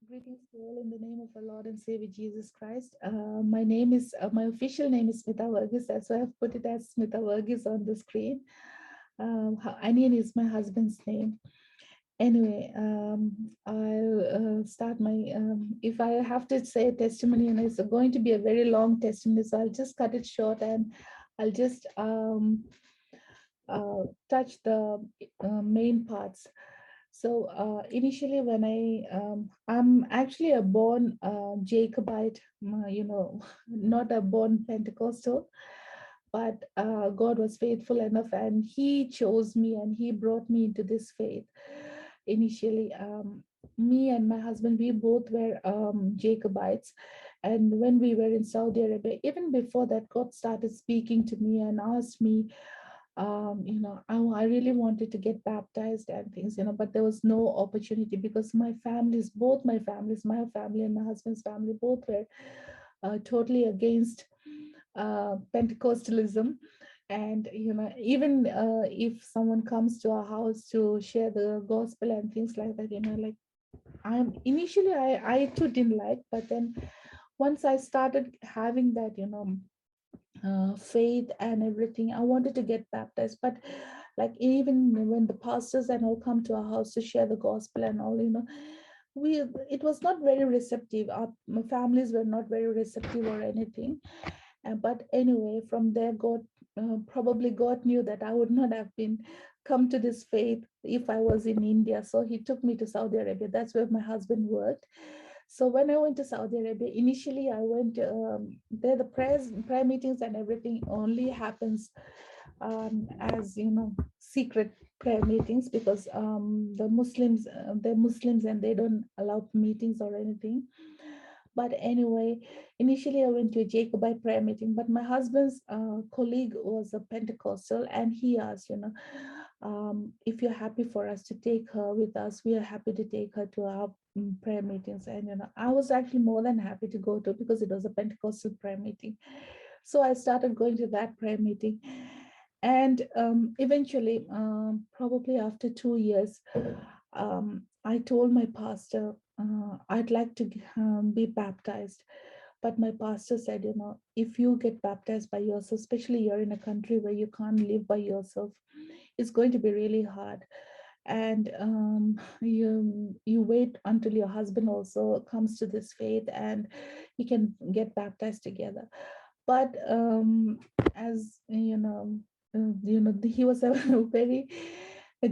Greetings to all in the name of our Lord and Savior Jesus Christ. My official name is Smitha Varghese. That's why I've put it as Smitha Varghese on the screen. Anian is my husband's name. Anyway, I'll start if I have to say a testimony, and it's going to be a very long testimony, so I'll just cut it short and I'll just touch the main parts. So initially, when I'm actually a born Jacobite, not a born Pentecostal, but God was faithful enough, and He chose me and He brought me into this faith. Initially, me and my husband, we both were Jacobites, and when we were in Saudi Arabia, even before that, God started speaking to me and asked me, I really wanted to get baptized and things, but there was no opportunity because both my families, my family and my husband's family, both were totally against Pentecostalism. And, even if someone comes to our house to share the gospel and things like that, like I too didn't like, but then once I started having that, faith and everything, I wanted to get baptized. But like even when the pastors and all come to our house to share the gospel and all, we it was not very receptive. Our families were not very receptive or anything. But anyway, from there, probably God knew that I would not have been come to this faith if I was in India. So He took me to Saudi Arabia. That's where my husband worked. So when I went to Saudi Arabia, initially I went there. The prayer meetings and everything only happens as secret prayer meetings because they're Muslims and they don't allow meetings or anything. But anyway, initially I went to a Jacobite prayer meeting, but my husband's colleague was a Pentecostal, and he asked, if you're happy for us to take her with us, we are happy to take her to our prayer meetings. And I was actually more than happy to go to, because it was a Pentecostal prayer meeting. So I started going to that prayer meeting, and eventually, probably after 2 years, I told my pastor I'd like to be baptized. But my pastor said, if you get baptized by yourself, especially you're in a country where you can't live by yourself, it's going to be really hard. And you wait until your husband also comes to this faith and you can get baptized together. But as he was a very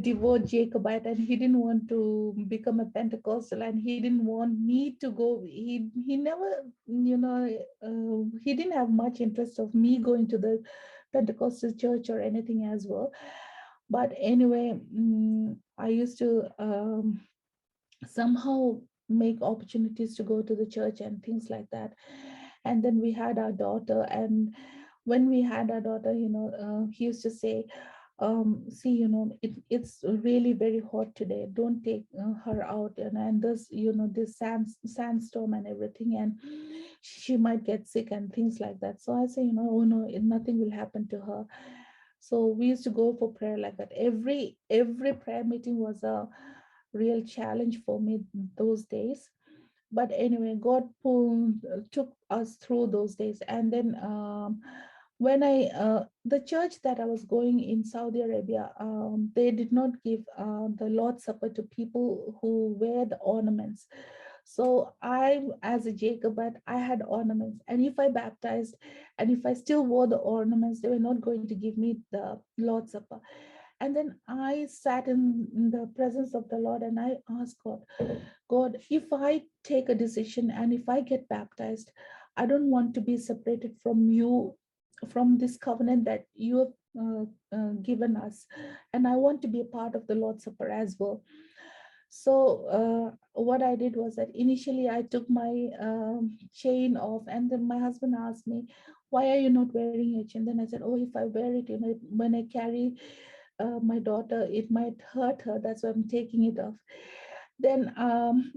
devout Jacobite, and he didn't want to become a Pentecostal, and he didn't want me to go. He never, he didn't have much interest of me going to the Pentecostal church or anything as well. But anyway, I used to somehow make opportunities to go to the church and things like that. And then we had our daughter, and when we had our daughter, he used to say, see, it's really very hot today, don't take her out, and this, this sandstorm and everything, and she might get sick and things like that. So I say, oh no, nothing will happen to her. So we used to go for prayer like that. Every prayer meeting was a real challenge for me those days. But anyway, took us through those days. And then when the church that I was going in Saudi Arabia, they did not give the Lord's Supper to people who wear the ornaments. So I, as a Jacobite, I had ornaments. And if I baptized and if I still wore the ornaments, they were not going to give me the Lord's Supper. And then I sat in the presence of the Lord and I asked God, God, if I take a decision and if I get baptized, I don't want to be separated from you, from this covenant that you have given us. And I want to be a part of the Lord's Supper as well. So what I did was that initially I took my chain off, and then my husband asked me, why are you not wearing your chain? Then I said, oh, if I wear it, when I carry my daughter, it might hurt her. That's why I'm taking it off. Then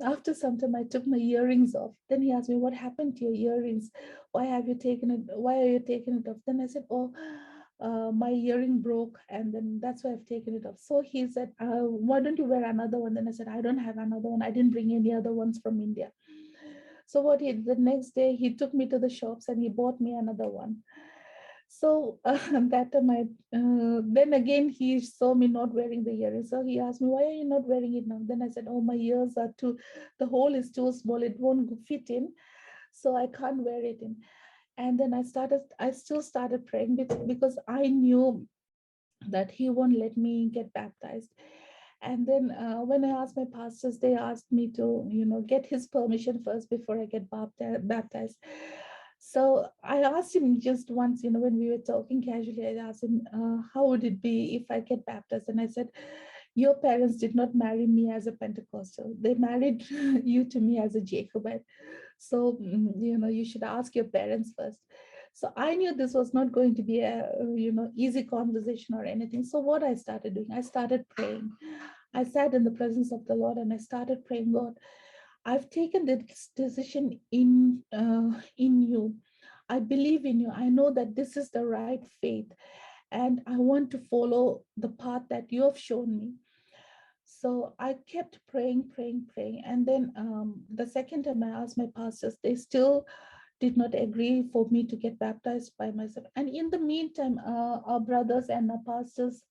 after some time, I took my earrings off. Then he asked me, what happened to your earrings? Why are you taking it off? Then I said, oh, my earring broke, and then that's why I've taken it off. So he said, why don't you wear another one? Then I said, I don't have another one. I didn't bring any other ones from India. So what he the next day he took me to the shops and he bought me another one. So that time then again he saw me not wearing the earrings. So he asked me, why are you not wearing it now? Then I said, oh, my ears are too, the hole is too small. It won't fit in. So I can't wear it in. And then I still started praying because I knew that he won't let me get baptized. And then when I asked my pastors, they asked me to, get his permission first before I get baptized. So I asked him just once, when we were talking casually, I asked him, how would it be if I get baptized? And I said, your parents did not marry me as a Pentecostal. They married you to me as a Jacobite. So, you should ask your parents first. So I knew this was not going to be a, easy conversation or anything. So what I started doing, I started praying. I sat in the presence of the Lord and I started praying, God, I've taken this decision in you. I believe in you. I know that this is the right faith, and I want to follow the path that you have shown me. So I kept praying, praying, praying. And then the second time I asked my pastors, they still did not agree for me to get baptized by myself. And in the meantime, our brothers and our pastors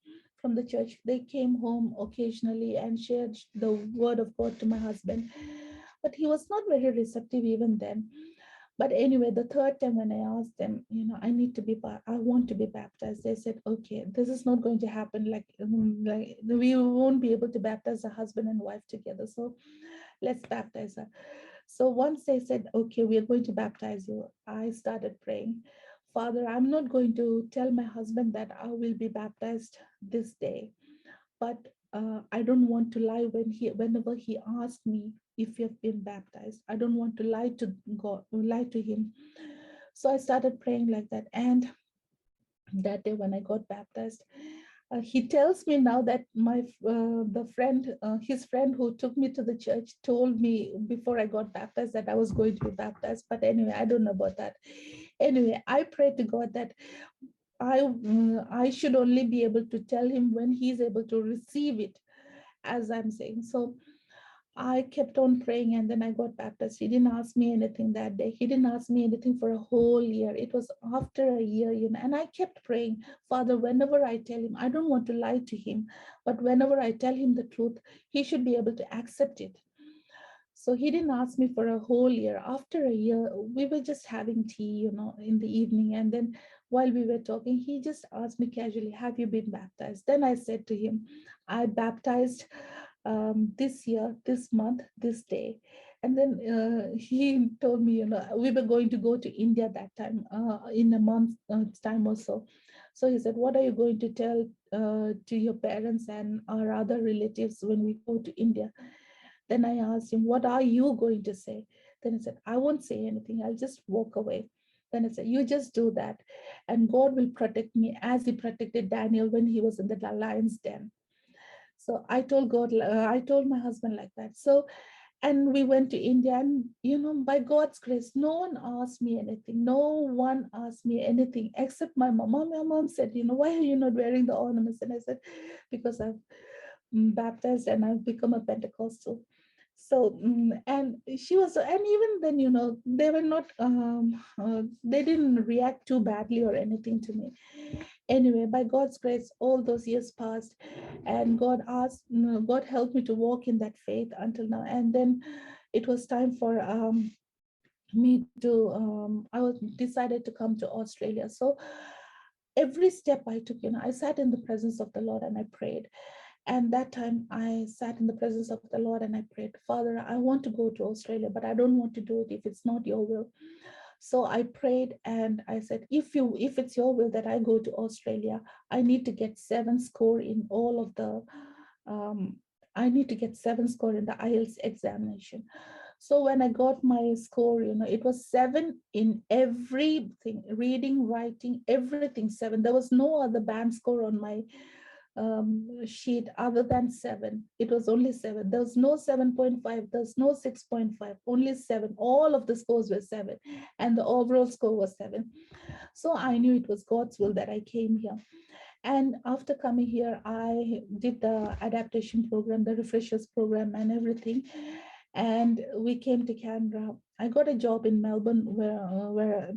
from the church, they came home occasionally and shared the word of God to my husband. But he was not very receptive even then. But anyway, the third time when I asked them, I want to be baptized. They said, okay, this is not going to happen. Like we won't be able to baptize a husband and wife together. So let's baptize her. So once they said, okay, we are going to baptize you, I started praying, Father, I'm not going to tell my husband that I will be baptized this day, but I don't want to lie whenever he asks me if you've been baptized. I don't want to lie to God, lie to him. So I started praying like that. And that day when I got baptized, he tells me now that his friend who took me to the church told me before I got baptized that I was going to be baptized. But anyway, I don't know about that. Anyway, I pray to God that I should only be able to tell him when he's able to receive it, as I'm saying. So I kept on praying and then I got baptized. He didn't ask me anything that day. He didn't ask me anything for a whole year. It was after a year, and I kept praying, Father, whenever I tell him, I don't want to lie to him, but whenever I tell him the truth, he should be able to accept it. So he didn't ask me for a whole year. After a year, we were just having tea, in the evening. And then while we were talking, he just asked me casually, have you been baptized? Then I said to him, I baptized this year, this month, this day. And then he told me, we were going to go to India that time, in a month's time or so. So he said, what are you going to tell to your parents and our other relatives when we go to India? Then I asked him, what are you going to say? Then he said, I won't say anything. I'll just walk away. Then I said, you just do that. And God will protect me as he protected Daniel when he was in the lion's den. So I told God, I told my husband like that. So, and we went to India, and by God's grace, no one asked me anything. No one asked me anything except my mom. My mom said, why are you not wearing the ornaments? And I said, because I've baptized and I've become a Pentecostal. So, and she was, and even then, they were not, they didn't react too badly or anything to me. Anyway, by God's grace, all those years passed, and God helped me to walk in that faith until now. And then it was time for me to, I was decided to come to Australia. So every step I took, I sat in the presence of the Lord and I prayed. And that time I sat in the presence of the Lord and I prayed, Father, I want to go to Australia, but I don't want to do it if it's not your will. So I prayed and I said, if it's your will that I go to Australia, I need to get 7 score in all of the, I need to get 7 score in the IELTS examination. So when I got my score, it was 7 in everything, reading, writing, everything 7. There was no other band score on my sheet other than 7. It was only 7. There was no 7.5, there's no 6.5, only 7. All of the scores were 7, and the overall score was 7. So I knew it was God's will that I came here. And after coming here, I did the adaptation program, the refreshers program, and everything. And we came to Canberra. I got a job in Melbourne,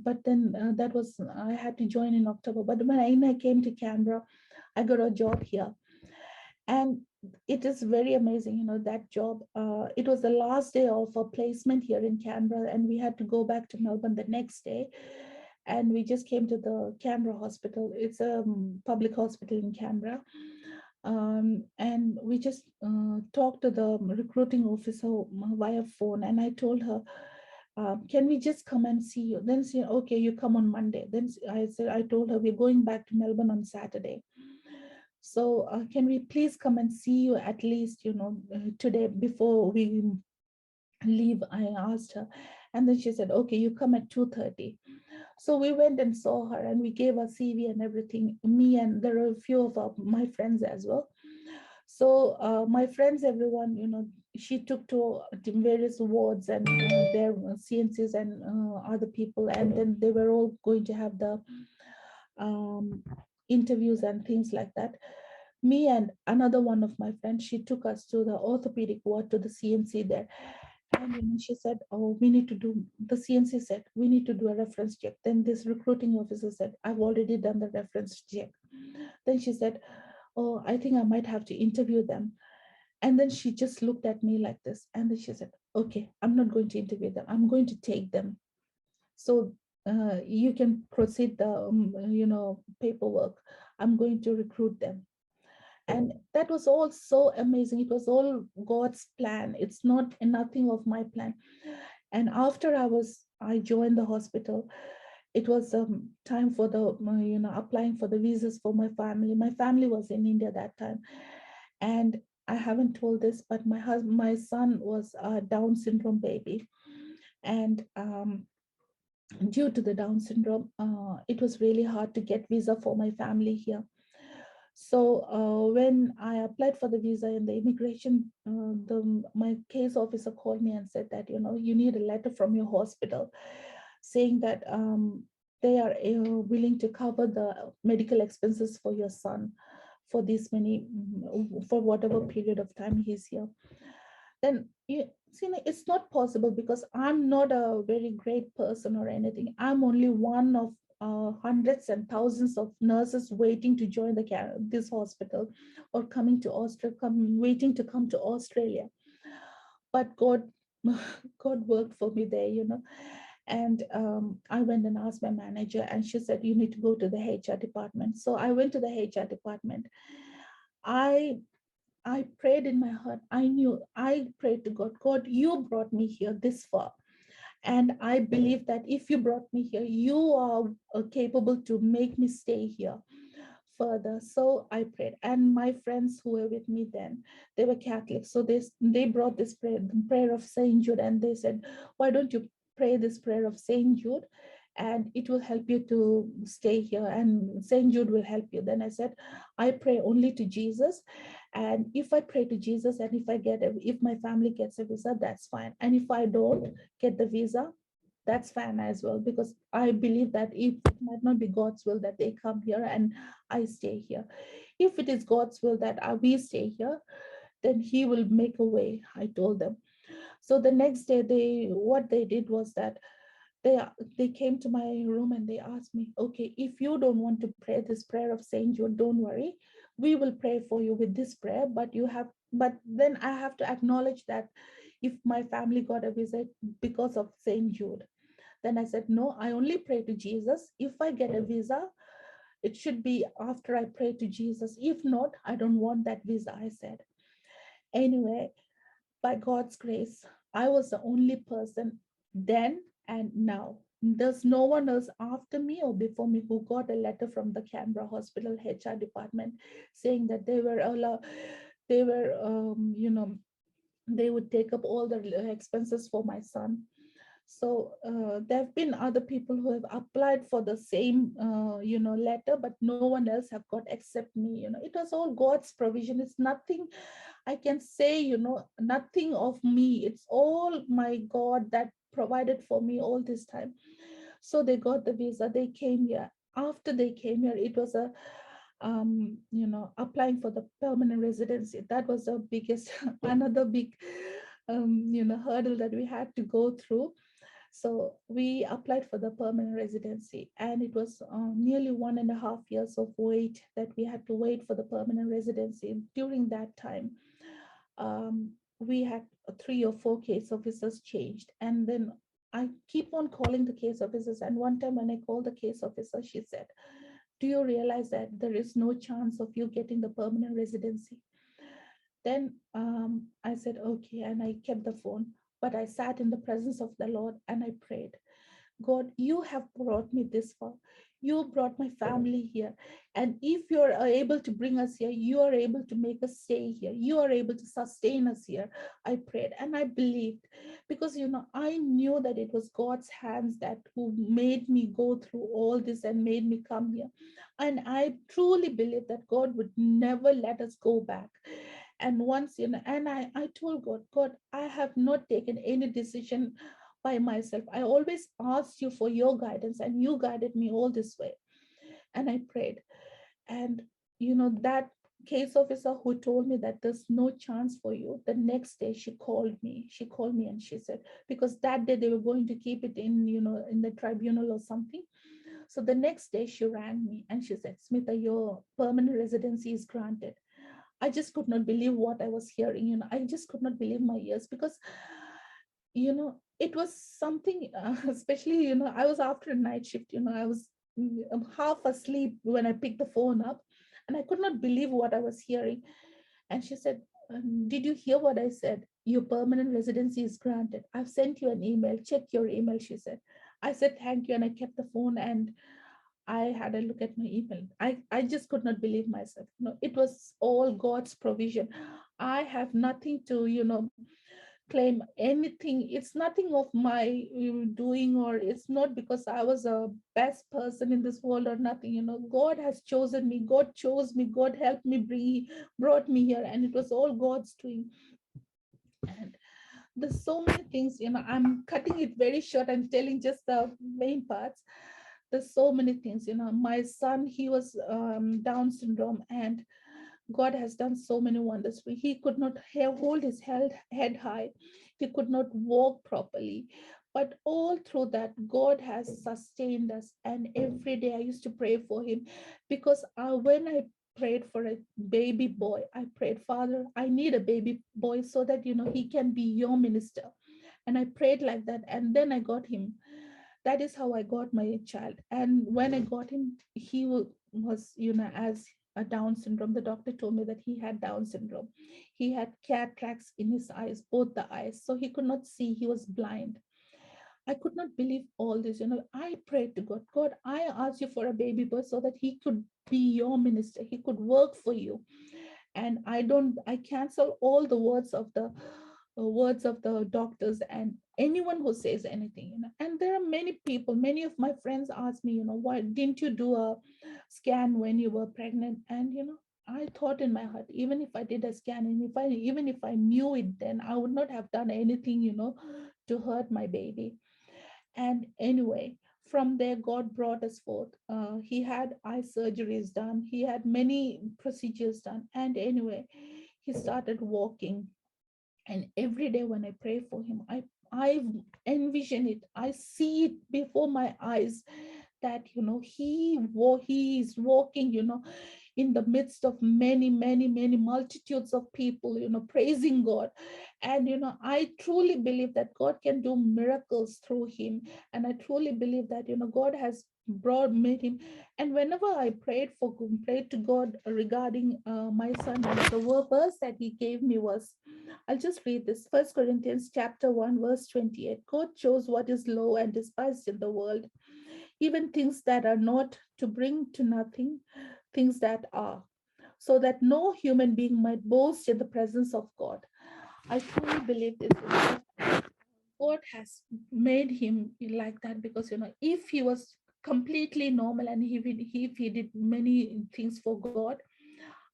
but then that was, I had to join in October. But when I came to Canberra, I got a job here. And it is very amazing, that job. It was the last day of a placement here in Canberra, and we had to go back to Melbourne the next day. And we just came to the Canberra hospital. It's a public hospital in Canberra. And we just talked to the recruiting officer via phone, and I told her, can we just come and see you? Then she, okay, you come on Monday. Then I told her, we're going back to Melbourne on Saturday. So can we please come and see you at least, today before we leave? I asked her. And then she said, okay, you come at 2:30. So we went and saw her, and we gave her CV and everything. Me, and there are a few of my friends as well. So my friends, everyone, she took to various wards and their CNCs and other people. And then they were all going to have the um, interviews and things like that. Me and another one of my friends, she took us to the orthopedic ward, to the CNC there. And she said, oh, we need to do, the CNC said, we need to do a reference check. Then this recruiting officer said, I've already done the reference check. Then she said, oh, I think I might have to interview them. And then she just looked at me like this. And then she said, okay, I'm not going to interview them. I'm going to take them. So you can proceed the, paperwork. I'm going to recruit them. And that was all so amazing. It was all God's plan. It's not nothing of my plan. And after I joined the hospital, it was time for the, applying for the visas for my family. My family was in India that time. And I haven't told this, but my son was a Down syndrome baby. And due to the Down syndrome, it was really hard to get visa for my family here. So when I applied for the visa in the immigration, my case officer called me and said that, you need a letter from your hospital saying that they are willing to cover the medical expenses for your son for this many, for whatever period of time he's here. Then you see, it's not possible because I'm not a very great person or anything. I'm only one of hundreds and thousands of nurses waiting to join this hospital, or coming to Australia, waiting to come to Australia. But God, God worked for me there, And I went and asked my manager, and she said, you need to go to the HR department. So I went to the HR department. I I prayed in my heart. I prayed to God, God, you brought me here this far. And I believe that if you brought me here, you are capable to make me stay here further. So I prayed. And my friends who were with me then, they were Catholics. So they brought this prayer, the prayer of Saint Jude, and they said, why don't you pray this prayer of Saint Jude? And it will help you to stay here, and Saint Jude will help you. Then I said, I pray only to Jesus. And if I pray to Jesus, and if my family gets a visa, that's fine. And if I don't get the visa, that's fine as well, because I believe that if it might not be God's will that they come here and I stay here. If it is God's will that we stay here, then He will make a way, I told them. So the next day, what they did was that they they came to my room and they asked me, okay, if you don't want to pray this prayer of Saint Jude, don't worry, we will pray for you with this prayer, but then I have to acknowledge that if my family got a visit because of Saint Jude. Then I said, no, I only pray to Jesus. If I get a visa, it should be after I pray to Jesus. If not, I don't want that visa, I said. Anyway, by God's grace, I was the only person then and now. There's no one else after me or before me who got a letter from the Canberra Hospital HR department saying that they were, they would take up all the expenses for my son. So there have been other people who have applied for the same, letter, but no one else have got except me. It was all God's provision. It's nothing I can say, nothing of me. It's all my God that provided for me all this time. So they got the visa. They came here. After they came here, it was applying for the permanent residency. That was the biggest, another big, hurdle that we had to go through. So we applied for the permanent residency, and it was nearly 1.5 years of wait that we had to wait for the permanent residency. During that time, we had 3 or 4 case officers changed, and then I keep on calling the case officers. And one time when I called the case officer, she said, "Do you realize that there is no chance of you getting the permanent residency?" Then I said, "Okay," and I kept the phone. But I sat in the presence of the Lord and I prayed. God, you have brought me this far. You brought my family here. And if you are able to bring us here, you are able to make us stay here. You are able to sustain us here. I prayed and I believed, because, I knew that it was God's hands that who made me go through all this and made me come here. And I truly believe that God would never let us go back. And once, and I told God, God, I have not taken any decision by myself. I always asked you for your guidance, and you guided me all this way. And I prayed. And, that case officer who told me that there's no chance for you, the next day she called me. She called me and she said, because that day they were going to keep it in, in the tribunal or something. So the next day she rang me and she said, "Smitha, your permanent residency is granted." I just could not believe what I was hearing. I just could not believe my ears, because it was something, especially, I was after a night shift. I was half asleep when I picked the phone up, and I could not believe what I was hearing. And she said, "Did you hear what I said? Your permanent residency is granted. I've sent you an email. Check your email," she said. I said, "Thank you." And I kept the phone and I had a look at my email. I just could not believe myself. It was all God's provision. I have nothing to, claim anything. It's nothing of my doing, or it's not because I was a best person in this world or nothing. God has chosen me. God chose me. God helped me, brought me here, and it was all God's doing. And there's so many things. I'm cutting it very short and telling just the main parts. There's so many things. My son, he was Down syndrome, and God has done so many wonders. He could not hold his head high. He could not walk properly. But all through that, God has sustained us. And every day I used to pray for him, because when I prayed for a baby boy, I prayed, "Father, I need a baby boy so that, he can be your minister." And I prayed like that. And then I got him. That is how I got my child. And when I got him, he was, as a Down syndrome. The doctor told me that he had Down syndrome. He had cataracts in his eyes, both the eyes. So he could not see, he was blind. I could not believe all this. I prayed to God, "God, I asked you for a baby boy so that he could be your minister. He could work for you." And I cancel all the words of the doctors and anyone who says anything. And there are many people, many of my friends ask me, "Why didn't you do a scan when you were pregnant?" And I thought in my heart, even if I did a scan, and even if I knew it, then I would not have done anything, to hurt my baby. And anyway, from there, God brought us forth. He had eye surgeries done, he had many procedures done. And anyway, he started walking. And every day when I pray for him, I envision it, I see it before my eyes, that he is walking, in the midst of many, many, many multitudes of people, praising God. And I truly believe that God can do miracles through him. And I truly believe that God has made him. And whenever I prayed to God regarding my son, and the verse that he gave me was, I'll just read this. 1 Corinthians chapter 1 verse 28. "God chose what is low and despised in the world, even things that are not, to bring to nothing things that are, so that no human being might boast in the presence of God." I truly believe this. God has made him like that, because if he was completely normal and if he did many things for God,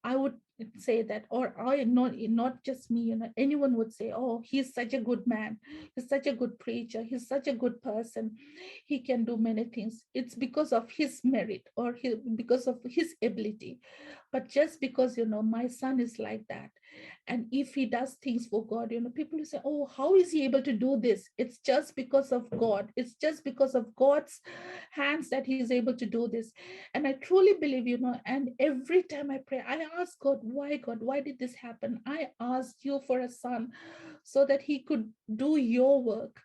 I would say that, or I not just me, anyone would say, oh, he's such a good man, he's such a good preacher, he's such a good person, he can do many things. It's because of his merit, or because of his ability. But just because my son is like that, and if he does things for God, people will say, oh, how is he able to do this? It's just because of God. It's just because of God's hands that he's able to do this. And I truly believe, and every time I pray, I ask God, why did this happen? I asked you for a son so that he could do your work.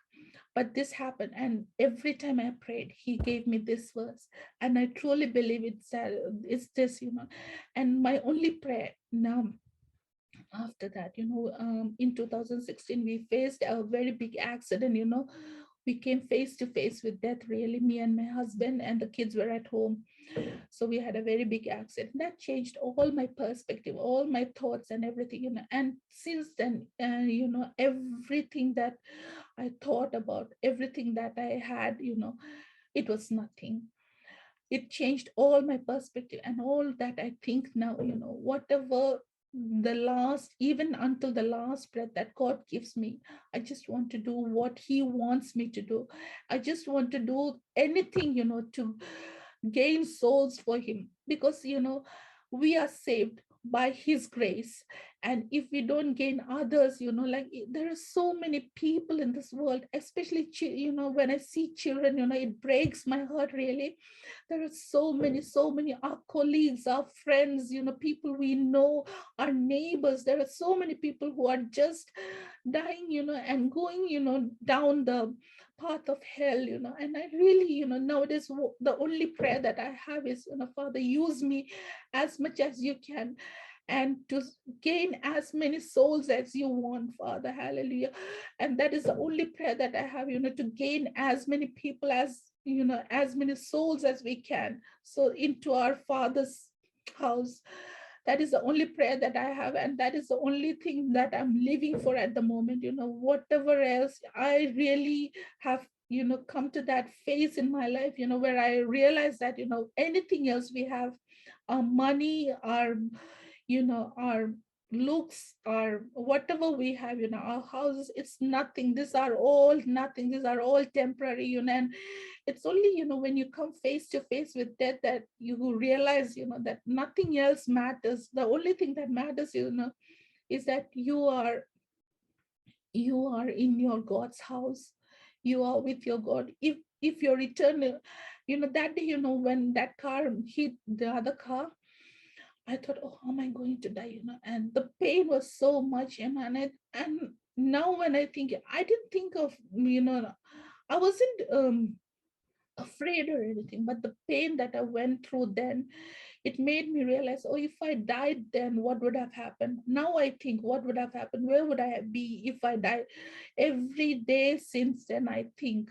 But this happened, and every time I prayed, he gave me this verse. And I truly believe it's this, and my only prayer now, after that, in 2016 we faced a very big accident. We came face to face with death, really, me and my husband, and the kids were at home. So we had a very big accident that changed all my perspective, all my thoughts and everything, and since then, everything that I thought about, everything that I had, it was nothing. It changed all my perspective and all that I think now, whatever the last, even until the last breath that God gives me, I just want to do what he wants me to do. I just want to do anything, to gain souls for him, because we are saved by his grace. And if we don't gain others, like, there are so many people in this world, especially when I see children, it breaks my heart, really. There are so many our colleagues, our friends, people we know, our neighbors. There are so many people who are just dying, and going, down the path of hell, and I really, nowadays, the only prayer that I have is, Father, use me as much as you can, and to gain as many souls as you want, Father. Hallelujah. And that is the only prayer that I have, to gain as many people as, as many souls as we can, so into our Father's house. That is the only prayer that I have, and that is the only thing that I'm living for at the moment. Whatever else, I really have, come to that phase in my life, where I realize that, anything else we have, our money, our looks, our whatever we have, our houses, it's nothing. These are all nothing. These are all temporary, and it's only, when you come face to face with death, that you realize, that nothing else matters. The only thing that matters, is that you are in your God's house. You are with your God. If you're eternal, that day, when that car hit the other car, I thought, oh, how am I going to die? And the pain was so much, and now when I think, I didn't think of, I wasn't afraid or anything, but the pain that I went through then, it made me realize, oh, if I died then, what would have happened? Now I think, what would have happened? Where would I be if I died? Every day since then, I think,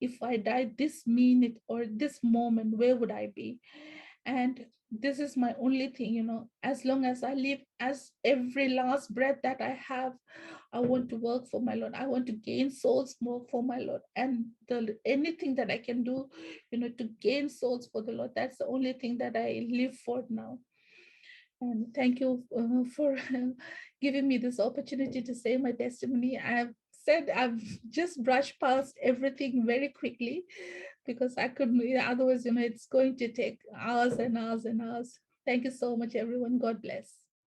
if I died this minute or this moment, where would I be? And this is my only thing, as long as I live, as every last breath that I have, I want to work for my Lord. I want to gain souls more for my Lord. And anything that I can do, to gain souls for the Lord, that's the only thing that I live for now. And thank you for giving me this opportunity to say my testimony. I've just brushed past everything very quickly, because I couldn't, otherwise, it's going to take hours and hours and hours. Thank you so much, everyone. God bless.